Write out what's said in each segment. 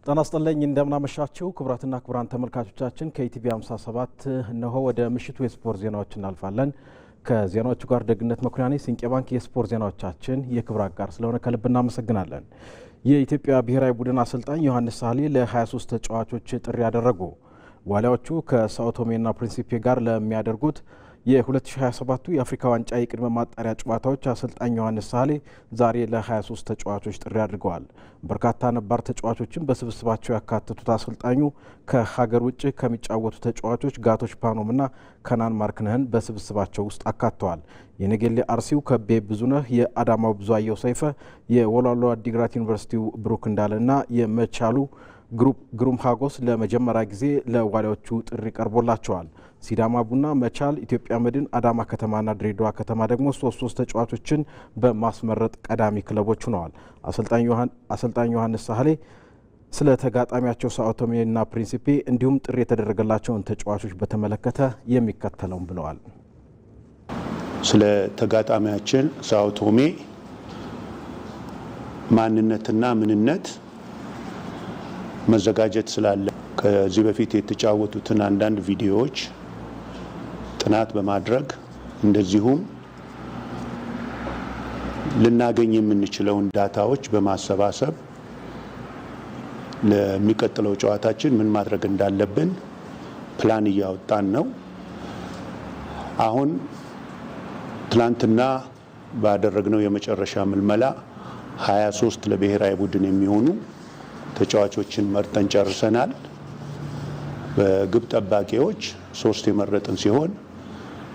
ጤና ይስጥልኝ እንደምናመሻችሁ ክቡራትና ክቡራን ተመልካቾቻችን ከኢቲቪ 57 እነሆ ወደ ምሽቱ የስፖርት ዜናዎች እናልፋለን። ከዜናዎቹ ጋር ደግነት መኩሪያኔ ሲንቄ ባንክ የስፖርት ዜናዎቻችን የክብር አጋር ስለሆነ ከልብ እናመሰግናለን። የኢትዮጵያ ብሔራዊ ቡድን አሰልጣኝ ዮሐንስ ሳህሌ ለ23 ተጫዋቾች ጥሪ ያደረጉ። ዋሊያዎቹ ከሳኦ ቶሜና ፕሪንሲፔ ጋር ለሚያደርጉት የ2027 የአፍሪካ ዋንጫ የቅድመ ማጣሪያ ጨዋታዎች አሰልጣኝ ዮሐንስ ሳህሌ ዛሬ ለ23 ተጫዋቾች ጥሪ አድርገዋል። በርካታ ነባር ተጫዋቾችን በስብስባቸው ያካተቱት አሰልጣኙ ከሀገር ውጭ ከሚጫወቱ ተጫዋቾች ጋቶች ፓኖምና ከናን ማርክነህን በስብስባቸው ውስጥ አካተዋል። የነገሌ አርሲው ከቤ ብዙነህ፣ የአዳማው ብዙአየሁ ሰይፈ፣ የወላሎ አዲግራት ዩኒቨርሲቲው ብሩክ እንዳለና የመቻሉ ግሩም ሀጎስ ለመጀመሪያ ጊዜ ለዋሊያዎቹ ጥሪ ቀርቦላቸዋል። ሲዳማ ቡና፣ መቻል፣ ኢትዮጵያ መድን፣ አዳማ ከተማና ድሬዳዋ ከተማ ደግሞ ሶስት ተጫዋቾችን በማስመረጥ ቀዳሚ ክለቦች ሆነዋል። አሰልጣኝ ዮሐንስ ሳህሌ ስለ ተጋጣሚያቸው ሳኦ ቶሜና ፕሪንሲፔ እንዲሁም ጥሪ የተደረገላቸውን ተጫዋቾች በተመለከተ የሚከተለውን ብለዋል። ስለ ተጋጣሚያችን ሳኦ ቶሜ ማንነትና ምንነት መዘጋጀት ስላለ ከዚህ በፊት የተጫወቱትን አንዳንድ ቪዲዮዎች ጥናት በማድረግ እንደዚሁም ልናገኝ የምንችለውን ዳታዎች በማሰባሰብ ለሚቀጥለው ጨዋታችን ምን ማድረግ እንዳለብን ፕላን እያወጣን ነው። አሁን ትላንትና ባደረግነው የመጨረሻ ምልመላ 23 ለብሔራዊ ቡድን የሚሆኑ ተጫዋቾችን መርጠን ጨርሰናል። በግብ ጠባቂዎች 3 የመረጥን ሲሆን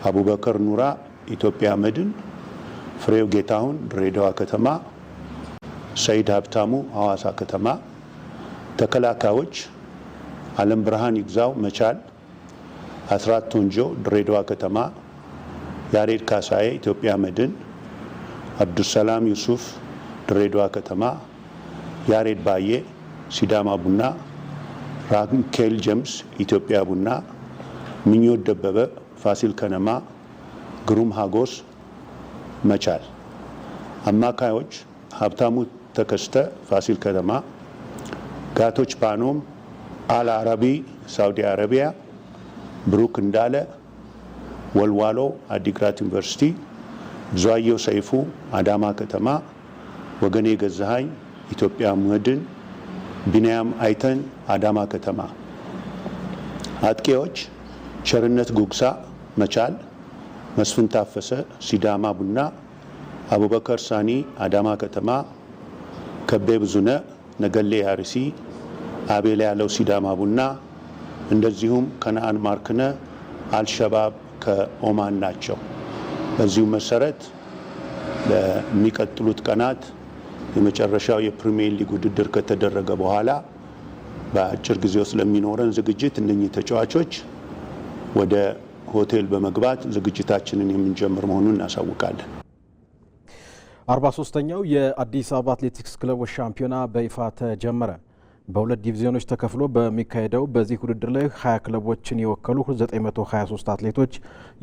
አቡበከር ኑራ ኢትዮጵያ መድን፣ ፍሬው ጌታሁን ድሬዳዋ ከተማ፣ ሰይድ ሀብታሙ ሐዋሳ ከተማ፣ ተከላካዮች አለም ብርሃን ይግዛው መቻል፣ አስራት ቶንጆ ድሬዳዋ ከተማ፣ ያሬድ ካሳዬ ኢትዮጵያ መድን፣ አብዱሰላም ዩሱፍ ድሬዳዋ ከተማ፣ ያሬድ ባዬ ሲዳማ ቡና፣ ራንኬል ጀምስ ኢትዮጵያ ቡና፣ ምኞት ደበበ ፋሲል ከነማ፣ ግሩም ሀጎስ መቻል። አማካዮች ሀብታሙ ተከስተ ፋሲል ከነማ፣ ጋቶች ፓኖም አል አረቢ ሳውዲ አረቢያ፣ ብሩክ እንዳለ ወልዋሎ አዲግራት ዩኒቨርሲቲ፣ ብዙአየሁ ሰይፉ አዳማ ከተማ፣ ወገኔ ገዛሃኝ ኢትዮጵያ መድን፣ ቢንያም አይተን አዳማ ከተማ። አጥቂዎች ቸርነት ጉግሳ መቻል፣ መስፍን ታፈሰ ሲዳማ ቡና፣ አቡበከር ሳኒ አዳማ ከተማ፣ ከቤ ብዙነ ነገሌ አርሲ፣ አቤል ያለው ሲዳማ ቡና፣ እንደዚሁም ከነአን ማርክነ አልሸባብ ከኦማን ናቸው። በዚሁ መሰረት ለሚቀጥሉት ቀናት የመጨረሻው የፕሪሚየር ሊግ ውድድር ከተደረገ በኋላ በአጭር ጊዜ ውስጥ ለሚኖረን ዝግጅት እነኚህ ተጫዋቾች ወደ ሆቴል በመግባት ዝግጅታችንን የምንጀምር መሆኑን እናሳውቃለን። 43ኛው የአዲስ አበባ አትሌቲክስ ክለቦች ሻምፒዮና በይፋ ተጀመረ። በሁለት ዲቪዚዮኖች ተከፍሎ በሚካሄደው በዚህ ውድድር ላይ 20 ክለቦችን የወከሉ 923 አትሌቶች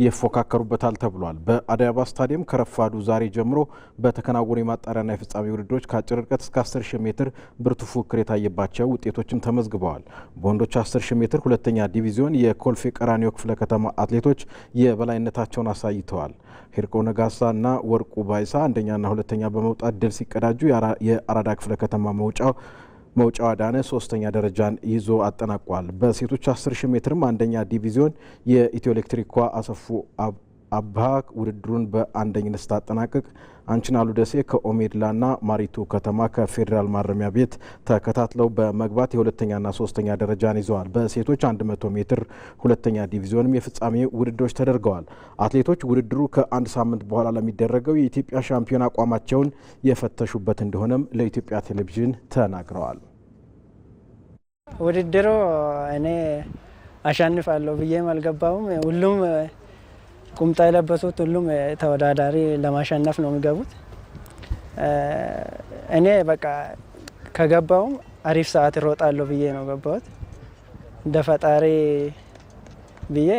ይፎካከሩበታል ተብሏል። በአዲስ አበባ ስታዲየም ከረፋዱ ዛሬ ጀምሮ በተከናወኑ የማጣሪያና የፍጻሜ ውድድሮች ከአጭር ርቀት እስከ 10000 ሜትር ብርቱ ፉክክር የታየባቸው ውጤቶችም ተመዝግበዋል። በወንዶች 10000 ሜትር ሁለተኛ ዲቪዚዮን የኮልፌ ቀራኒዮ ክፍለ ከተማ አትሌቶች የበላይነታቸውን አሳይተዋል። ሄርቆ ነጋሳና ወርቁ ባይሳ አንደኛና ሁለተኛ በመውጣት ድል ሲቀዳጁ የአራዳ ክፍለ ከተማ መውጫው አዳነ ሶስተኛ ደረጃን ይዞ አጠናቋል። በሴቶች 10000 ሜትርም አንደኛ ዲቪዚዮን የኢትዮ ኤሌክትሪኳ አሰፉ አብሃ ውድድሩን በአንደኝነት ስታጠናቅቅ አንችናሉ ደሴ ከኦሜድላና ማሪቱ ከተማ ከፌዴራል ማረሚያ ቤት ተከታትለው በመግባት የሁለተኛና ሶስተኛ ደረጃን ይዘዋል። በሴቶች 100 ሜትር ሁለተኛ ዲቪዚዮንም የፍጻሜ ውድድሮች ተደርገዋል። አትሌቶች ውድድሩ ከአንድ ሳምንት በኋላ ለሚደረገው የኢትዮጵያ ሻምፒዮን አቋማቸውን የፈተሹበት እንደሆነም ለኢትዮጵያ ቴሌቪዥን ተናግረዋል። ውድድሩ እኔ አሸንፋለሁ ብዬም አልገባሁም። ሁሉም ቁምጣ የለበሱት ሁሉም ተወዳዳሪ ለማሸነፍ ነው የሚገቡት። እኔ በቃ ከገባውም አሪፍ ሰዓት እሮጣለሁ ብዬ ነው ገባሁት። እንደ ፈጣሪ ብዬ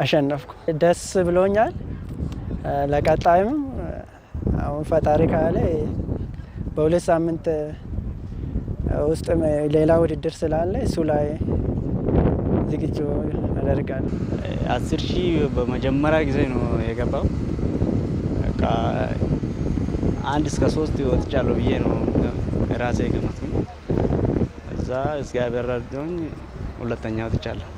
አሸነፍኩ። ደስ ብሎኛል። ለቀጣይም አሁን ፈጣሪ ካለ በሁለት ሳምንት ውስጥ ሌላ ውድድር ስላለ እሱ ላይ ዝግጁ አደርጋለሁ። 10,000 በመጀመሪያ ጊዜ ነው የገባው። በቃ 1 እስከ 3 ወጥቻለሁ ብዬ ነው ራሴ ገመትኩኝ። እዛ እግዚአብሔር ረድቶኝ ሁለተኛ ወጥቻለሁ።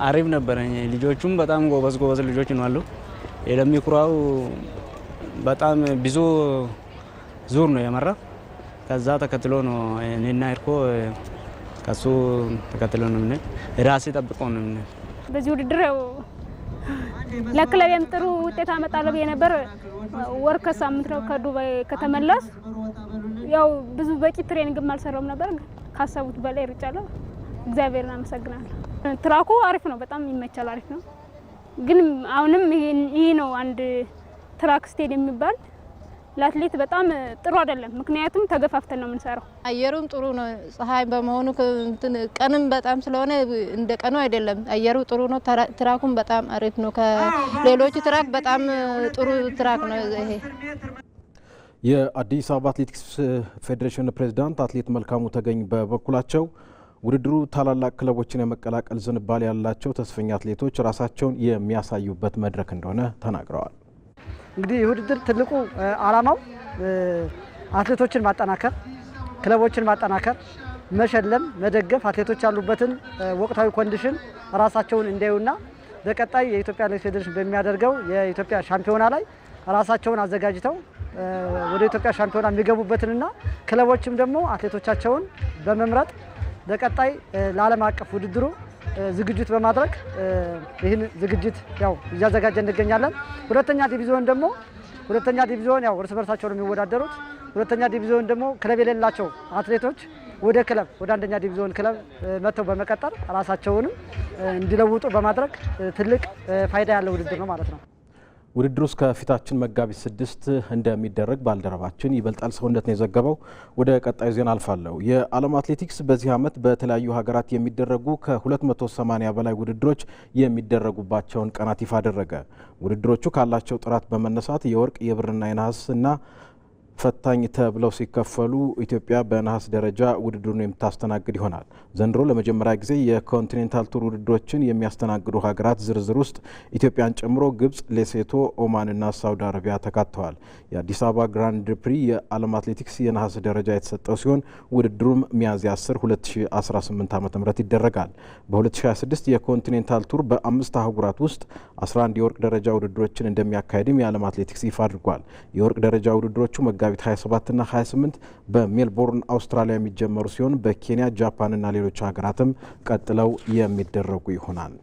አሪፍ ነበረኝ። ልጆቹም በጣም ጎበዝ ልጆች ነው አሉ። የለሚኩራው በጣም ብዙ ዙር ነው የመራ። ከዛ ተከትሎ ነው እኔና እርኮ ከሱ ተከትሎ ነው ምን ራሴ ጠብቀው ነው ምን በዚህ ውድድር ለክለቤም ጥሩ ውጤት አመጣለሁ ብዬ ነበር። ወር ከሳምንት ነው ከዱባይ ከተመለስ። ያው ብዙ በቂ ትሬኒንግ አልሰራውም ነበር። ካሰቡት በላይ ርጫለሁ። እግዚአብሔርን አመሰግናለሁ። ትራኩ አሪፍ ነው፣ በጣም ይመቻል፣ አሪፍ ነው። ግን አሁንም ይሄ ነው አንድ ትራክ ስቴዲየም የሚባል ለአትሌት በጣም ጥሩ አይደለም። ምክንያቱም ተገፋፍተን ነው የምንሰራው። አየሩም ጥሩ ነው፣ ፀሐይ በመሆኑ ቀንም በጣም ስለሆነ እንደ ቀኑ አይደለም። አየሩ ጥሩ ነው። ትራኩም በጣም አሪፍ ነው። ከሌሎች ትራክ በጣም ጥሩ ትራክ ነው ይሄ። የአዲስ አበባ አትሌቲክስ ፌዴሬሽን ፕሬዝዳንት አትሌት መልካሙ ተገኝ በበኩላቸው ውድድሩ ታላላቅ ክለቦችን የመቀላቀል ዝንባሌ ያላቸው ተስፈኛ አትሌቶች ራሳቸውን የሚያሳዩበት መድረክ እንደሆነ ተናግረዋል። እንግዲህ ውድድር ትልቁ ዓላማው አትሌቶችን ማጠናከር፣ ክለቦችን ማጠናከር፣ መሸለም፣ መደገፍ፣ አትሌቶች ያሉበትን ወቅታዊ ኮንዲሽን ራሳቸውን እንዲያዩና በቀጣይ የኢትዮጵያ አትሌቲክስ ፌዴሬሽን በሚያደርገው የኢትዮጵያ ሻምፒዮና ላይ ራሳቸውን አዘጋጅተው ወደ ኢትዮጵያ ሻምፒዮና የሚገቡበትንና ክለቦችም ደግሞ አትሌቶቻቸውን በመምረጥ በቀጣይ ለዓለም አቀፍ ውድድሩ ዝግጅት በማድረግ ይህን ዝግጅት ያው እያዘጋጀ እንገኛለን። ሁለተኛ ዲቪዚዮን ያው እርስ በርሳቸው ነው የሚወዳደሩት። ሁለተኛ ዲቪዚዮን ደግሞ ክለብ የሌላቸው አትሌቶች ወደ አንደኛ ዲቪዚዮን ክለብ መጥተው በመቀጠር ራሳቸውንም እንዲለውጡ በማድረግ ትልቅ ፋይዳ ያለው ውድድር ነው ማለት ነው። ውድድሩ እስከ ፊታችን መጋቢት 6 እንደሚደረግ ባልደረባችን ይበልጣል ሰውነት ነው የዘገበው። ወደ ቀጣዩ ዜና አልፋለሁ። የዓለም አትሌቲክስ በዚህ ዓመት በተለያዩ ሀገራት የሚደረጉ ከ280 በላይ ውድድሮች የሚደረጉባቸውን ቀናት ይፋ አደረገ። ውድድሮቹ ካላቸው ጥራት በመነሳት የወርቅ የብርና የነሐስና ፈታኝ ተብለው ሲከፈሉ ኢትዮጵያ በነሐስ ደረጃ ውድድሩን የምታስተናግድ ይሆናል። ዘንድሮ ለመጀመሪያ ጊዜ የኮንቲኔንታል ቱር ውድድሮችን የሚያስተናግዱ ሀገራት ዝርዝር ውስጥ ኢትዮጵያን ጨምሮ ግብጽ፣ ሌሴቶ፣ ኦማንና ሳውዲ አረቢያ ተካተዋል። የአዲስ አበባ ግራንድ ፕሪ የዓለም አትሌቲክስ የነሐስ ደረጃ የተሰጠው ሲሆን ውድድሩም ሚያዝያ 10 2018 ዓ.ም ይደረጋል። በ2026 የኮንቲኔንታል ቱር በ5 አህጉራት ውስጥ 11 የወርቅ ደረጃ ውድድሮችን እንደሚያካሄድም የዓለም አትሌቲክስ ይፋ አድርጓል። የወርቅ ደረጃ ውድድሮቹ መጋቢት 27ና 28 በሜልቦርን አውስትራሊያ የሚጀመሩ ሲሆን በኬንያ፣ ጃፓንና ሌሎች ሀገራትም ቀጥለው የሚደረጉ ይሆናል።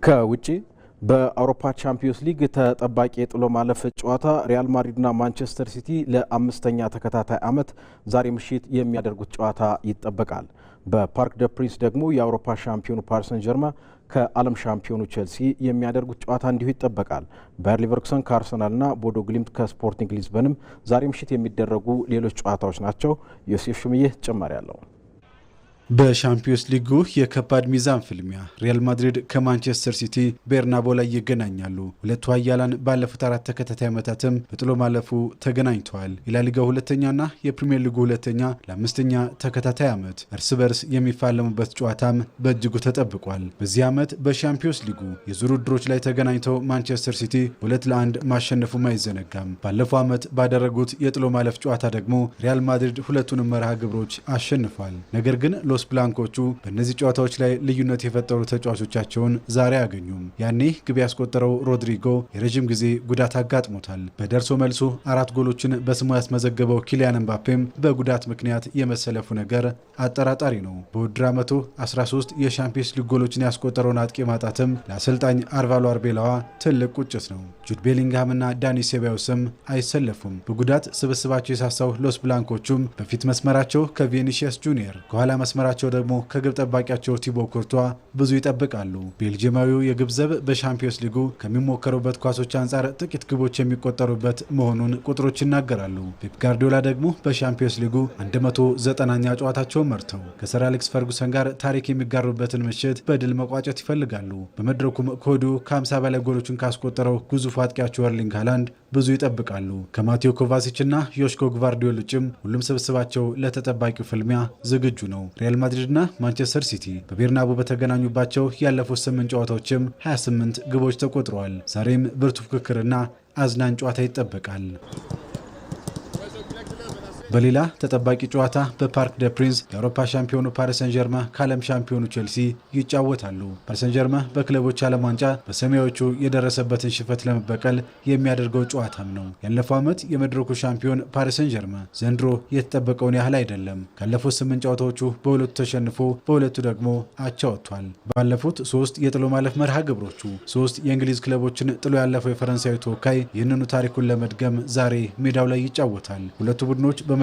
ከውጪ በአውሮፓ ቻምፒዮንስ ሊግ ተጠባቂ የጥሎ ማለፍ ጨዋታ ሪያል ማድሪድና ማንቸስተር ሲቲ ለአምስተኛ ተከታታይ ዓመት ዛሬ ምሽት የሚያደርጉት ጨዋታ ይጠበቃል። በፓርክ ደ ፕሪንስ ደግሞ የአውሮፓ ሻምፒዮኑ ፓሪስ ሰን ጀርማ ከዓለም ሻምፒዮኑ ቼልሲ የሚያደርጉት ጨዋታ እንዲሁ ይጠበቃል። ባየር ሊቨርኩሰን ከአርሰናልና ቦዶ ግሊምት ከስፖርቲንግ ሊዝበንም ዛሬ ምሽት የሚደረጉ ሌሎች ጨዋታዎች ናቸው። ዮሴፍ ሹምዬ ተጨማሪ አለው። በሻምፒዮንስ ሊጉ የከባድ ሚዛን ፍልሚያ ሪያል ማድሪድ ከማንቸስተር ሲቲ ቤርናቦ ላይ ይገናኛሉ። ሁለቱ ኃያላን ባለፉት 4 ተከታታይ ዓመታትም በጥሎ ማለፉ ተገናኝተዋል። የላሊጋው ሁለተኛና የፕሪሚየር ሊጉ ሁለተኛ ለ5ኛ ተከታታይ ዓመት እርስ በርስ የሚፋለሙበት ጨዋታም በእጅጉ ተጠብቋል። በዚህ ዓመት በሻምፒዮንስ ሊጉ የዙር ውድድሮች ላይ ተገናኝተው ማንቸስተር ሲቲ 2-1 ማሸነፉም አይዘነጋም። ባለፈው ዓመት ባደረጉት የጥሎ ማለፍ ጨዋታ ደግሞ ሪያል ማድሪድ ሁለቱንም መርሃ ግብሮች አሸንፏል። ነገር ግን ሎስ ብላንኮቹ በእነዚህ ጨዋታዎች ላይ ልዩነት የፈጠሩ ተጫዋቾቻቸውን ዛሬ አገኙም። ያኔ ግብ ያስቆጠረው ሮድሪጎ የረዥም ጊዜ ጉዳት አጋጥሞታል። በደርሶ መልሱ 4 ጎሎችን በስሙ ያስመዘገበው ኪሊያን ኤምባፔም በጉዳት ምክንያት የመሰለፉ ነገር አጠራጣሪ ነው። በውድድር ዓመቱ 13 የሻምፒዮንስ ሊግ ጎሎችን ያስቆጠረውን አጥቂ ማጣትም ለአሰልጣኝ አልቫሮ አርቤላዋ ትልቅ ቁጭት ነው። ጁድ ቤሊንግሃምና ዳኒ ሴባዮስም አይሰለፉም። በጉዳት ስብስባቸው የሳሳው ሎስ ብላንኮቹም በፊት መስመራቸው ከቪኒሺየስ ጁኒየር ከኋላ መስመራቸው ደግሞ ከግብ ጠባቂያቸው ቲቦ ኩርቷ ብዙ ይጠብቃሉ። ቤልጂየማዊው የግብ ዘብ በሻምፒዮንስ ሊጉ ከሚሞከሩበት ኳሶች አንጻር ጥቂት ግቦች የሚቆጠሩበት መሆኑን ቁጥሮች ይናገራሉ። ፔፕ ጋርዲዮላ ደግሞ በሻምፒዮንስ ሊጉ 190ኛ ጨዋታቸውን መርተው ከሰር አሌክስ ፈርጉሰን ጋር ታሪክ የሚጋሩበትን ምሽት በድል መቋጨት ይፈልጋሉ። በመድረኩም ከወዲሁ ከ50 በላይ ጎሎችን ካስቆጠረው ግዙፍ አጥቂያቸው ኤርሊንግ ሃላንድ ብዙ ይጠብቃሉ። ከማቴዮ ኮቫሲችና ዮሽኮ ግቫርዲዮል ውጭም ሁሉም ስብስባቸው ለተጠባቂው ፍልሚያ ዝግጁ ነው። ሪያል ማድሪድና ማንቸስተር ሲቲ በቤርናቡ በተገናኙባቸው ያለፉት 8 ጨዋታዎችም 28 ግቦች ተቆጥረዋል። ዛሬም ብርቱ ፉክክርና አዝናኝ ጨዋታ ይጠበቃል። በሌላ ተጠባቂ ጨዋታ በፓርክ ደ ፕሪንስ የአውሮፓ ሻምፒዮኑ ፓሪስ ሰን ጀርማ ከዓለም ሻምፒዮኑ ቼልሲ ይጫወታሉ። ፓሪስ ሰን ጀርማ በክለቦች ዓለም ዋንጫ በሰማያዊዎቹ የደረሰበትን ሽንፈት ለመበቀል የሚያደርገው ጨዋታም ነው። ያለፈው ዓመት የመድረኩ ሻምፒዮን ፓሪስ ሰን ጀርማ ዘንድሮ የተጠበቀውን ያህል አይደለም። ካለፉት 8 ጨዋታዎቹ በሁለቱ ተሸንፎ በሁለቱ ደግሞ አቻ ወጥቷል። ባለፉት 3 የጥሎ ማለፍ መርሃ ግብሮቹ 3 የእንግሊዝ ክለቦችን ጥሎ ያለፈው የፈረንሳዊ ተወካይ ይህንኑ ታሪኩን ለመድገም ዛሬ ሜዳው ላይ ይጫወታል። ሁለቱ ቡድኖች በመድረኩ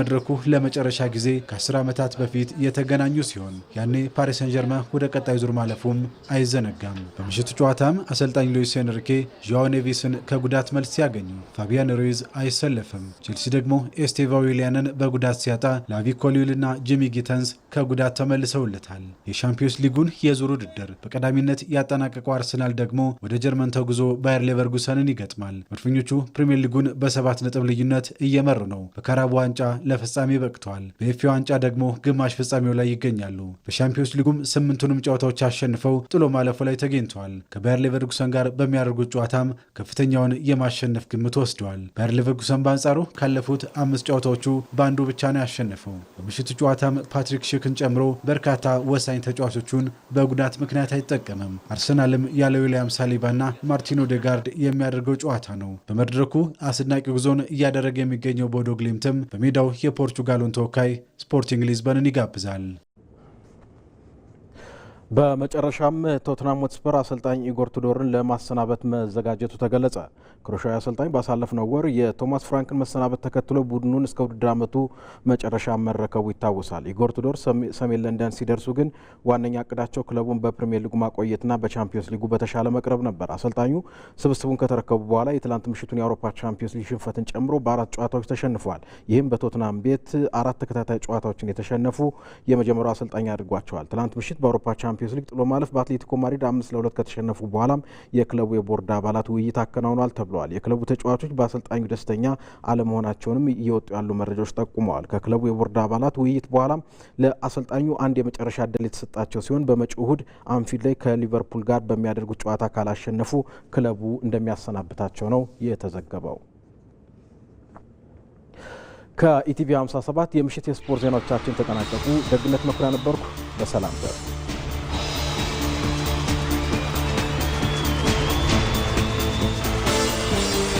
ለመጨረሻ ጊዜ ከ10 ዓመታት በፊት የተገናኙ ሲሆን ያኔ ፓሪስ ሰን ጀርማ ወደ ቀጣይ ዙር ማለፉም አይዘነጋም። በምሽቱ ጨዋታም አሰልጣኝ ሉዊስ ኤንሪኬ ዣኦ ኔቬስን ከጉዳት መልስ ሲያገኙ ፋቢያን ሩይዝ አይሰለፍም። ቼልሲ ደግሞ ኤስቴቫ ዊሊያንን በጉዳት ሲያጣ ላቪ ኮሊውልና ጂሚ ጊተንስ ከጉዳት ተመልሰውለታል። የሻምፒዮንስ ሊጉን የዙር ውድድር በቀዳሚነት ያጠናቀቀው አርሰናል ደግሞ ወደ ጀርመን ተጉዞ ባየር ሌቨርኩሰንን ይገጥማል። መድፈኞቹ ፕሪሚየር ሊጉን በ7 ነጥብ ልዩነት እየመሩ ነው። በካራቦ ዋንጫ ለፍጻሜ በቅተዋል። በኤፍኤ ዋንጫ ደግሞ ግማሽ ፍጻሜው ላይ ይገኛሉ። በሻምፒዮንስ ሊጉም 8ቱንም ጨዋታዎች አሸንፈው ጥሎ ማለፉ ላይ ተገኝተዋል። ከባየር ሌቨርኩሰን ጋር በሚያደርጉት ጨዋታም ከፍተኛውን የማሸነፍ ግምት ወስደዋል። ባየር ሌቨርኩሰን በአንጻሩ ካለፉት 5 ጨዋታዎቹ በአንዱ ብቻ ነው ያሸነፈው። በምሽቱ ጨዋታም ፓትሪክ ሺክን ጨምሮ በርካታ ወሳኝ ተጫዋቾቹን በጉዳት ምክንያት አይጠቀምም። አርሰናልም ያለ ዊሊያም ሳሊባና ማርቲን ኦዴጋርድ የሚያደርገው ጨዋታ ነው። በመድረኩ አስደናቂ ጉዞን እያደረገ የሚገኘው ቦዶ ግሊምትም በሜዳው የፖርቹጋሉን ተወካይ ስፖርቲንግ ሊዝበንን ይጋብዛል። በመጨረሻም ቶትናም ሆትስፐር አሰልጣኝ ኢጎር ቱዶርን ለማሰናበት መዘጋጀቱ ተገለጸ። ክሮሻዊ አሰልጣኝ ባሳለፍነው ወር የቶማስ ፍራንክን መሰናበት ተከትሎ ቡድኑን እስከ ውድድር ዓመቱ መጨረሻ መረከቡ ይታወሳል። ኢጎር ቱዶር ሰሜን ለንደን ሲደርሱ ግን ዋነኛ እቅዳቸው ክለቡን በፕሪሚየር ሊጉ ማቆየትና በቻምፒዮንስ ሊጉ በተሻለ መቅረብ ነበር። አሰልጣኙ ስብስቡን ከተረከቡ በኋላ የትላንት ምሽቱን የአውሮፓ ቻምፒዮንስ ሊግ ሽንፈትን ጨምሮ በ4 ጨዋታዎች ተሸንፈዋል። ይህም በቶትናም ቤት 4 ተከታታይ ጨዋታዎችን የተሸነፉ የመጀመሪያው አሰልጣኝ አድርጓቸዋል። ትላንት ምሽት በአውሮፓ ቻምፒዮንስ ሊግ ጥሎ ማለፍ በአትሌቲኮ ማድሪድ 5-2 ከተሸነፉ በኋላም የክለቡ የቦርድ አባላት ውይይት አከናውኗል ተብሏል። የክለቡ ተጫዋቾች በአሰልጣኙ ደስተኛ አለመሆናቸውንም እየወጡ ያሉ መረጃዎች ጠቁመዋል። ከክለቡ የቦርድ አባላት ውይይት በኋላም ለአሰልጣኙ አንድ የመጨረሻ ዕድል የተሰጣቸው ሲሆን በመጪው እሁድ አንፊልድ ላይ ከሊቨርፑል ጋር በሚያደርጉት ጨዋታ ካላሸነፉ ክለቡ እንደሚያሰናብታቸው ነው የተዘገበው። ከኢቲቪ 57 የምሽት የስፖርት ዜናዎቻችን ተጠናቀቁ። ደግነት መኩሪያ ነበርኩ። በሰላም